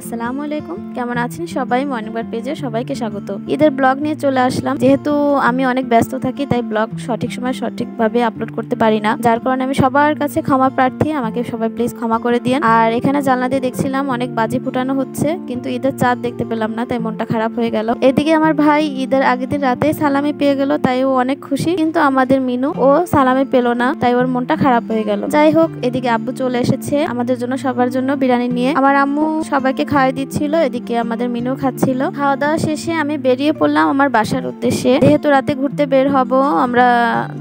আসসালামু আলাইকুম, কেমন আছেন সবাই? মর্নিং বার পেজে সবাইকে স্বাগত। ঈদের ব্লগ নিয়ে চলে আসলাম। যেহেতু আমি অনেক ব্যস্ত থাকি, তাই ব্লগ সঠিক সময় সঠিকভাবে আপলোড করতে পারি না, যার কারণে আমি সবার কাছে ক্ষমা প্রার্থী। আমাকে সবাই প্লিজ ক্ষমা করে দিয়েন। আর এখানে জানলা দিয়ে দেখছিলাম অনেক বাজি ফুটানো হচ্ছে, কিন্তু ঈদের চাঁদ দেখতে পেলাম না, তাই মনটা খারাপ হয়ে গেল। এদিকে আমার ভাই ঈদের আগের দিন রাতে সালামি পেয়ে গেল, তাই ও অনেক খুশি, কিন্তু আমাদের মিনু ও সালামি পেল না, তাই ওর মনটা খারাপ হয়ে গেল। যাই হোক, এদিকে আব্বু চলে এসেছে আমাদের জন্য, সবার জন্য বিরিয়ানি নিয়ে। আমার আম্মু সবাইকে খাওয়াই দিচ্ছিল, এদিকে আমাদের মিনু খাচ্ছিল। খাওয়া দাওয়া শেষে আমি বেরিয়ে পড়লাম আমার বাসার উদ্দেশ্যে। যেহেতু রাতে ঘুরতে বের হব আমরা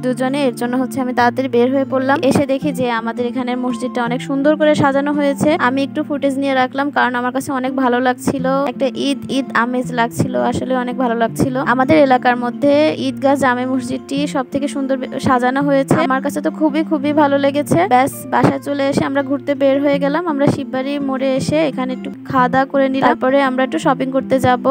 দুজনে, এর জন্য আমি তাড়াতাড়ি বের হয়ে পড়লাম। এসে দেখি যে আমাদের এখানের মসজিদটা অনেক সুন্দর করে সাজানো হয়েছে। আমি একটু ফুটেজ নিয়ে রাখলাম, কারণ আমার কাছে অনেক ভালো লাগছিল, একটা ঈদ ঈদ আমেজ লাগছিল, আসলে অনেক ভালো লাগছিল। আমাদের এলাকার মধ্যে ঈদগাহ জামে মসজিদটি সব থেকে সুন্দর সাজানো হয়েছে, আমার কাছে তো খুবই খুবই ভালো লেগেছে। ব্যাস, বাসায় চলে এসে আমরা ঘুরতে বের হয়ে গেলাম। আমরা শিববাড়ি মোড়ে এসে এখানে একটু খাওয়া দাওয়া করে নিলাম, তারপরে আমরা একটু শপিং করতে যাব।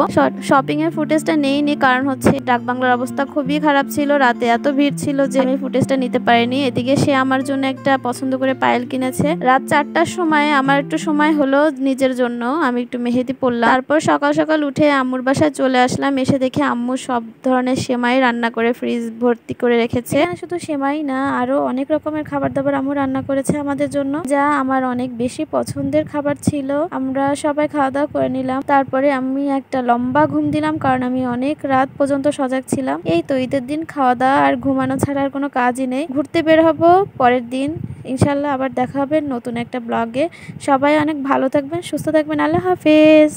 শপিং এর ফুটেজটা নেইনি, কারণ ডাক বাংলার অবস্থা খুবই খারাপ ছিল, রাতে এত ভিড় ছিল যে আমি ফুটেজটা নিতে পারিনি। এদিকে সে আমার জন্য একটা পছন্দ করে পায়েল কিনেছে। রাত 4টার সময় আমার একটু সময় হলো নিজের জন্য, আমি একটু মেহেদি পরলাম। তারপর সকাল সকাল উঠে আম্মুর বাসায় চলে আসলাম। এসে দেখে আম্মু সব ধরনের সেমাই রান্না করে ফ্রিজ ভর্তি করে রেখেছে। শুধু সেমাই না, আরো অনেক রকমের খাবার দাবার আম্মু রান্না করেছে আমাদের জন্য, যা আমার অনেক বেশি পছন্দের খাবার ছিল। আমরা সবাই খাওয়া দাওয়া করে নিলাম, তারপরে আমি একটা লম্বা ঘুম দিলাম, কারণ আমি অনেক রাত পর্যন্ত সজাগ ছিলাম। এই তো ঈদের দিন খাওয়া দাওয়া আর ঘুমানো ছাড়া আর কোনো কাজই নেই। ঘুরতে বের হবো পরের দিন ইনশাল্লাহ, আবার দেখা হবে নতুন একটা ব্লগে। সবাই অনেক ভালো থাকবেন, সুস্থ থাকবেন। আল্লাহ হাফেজ।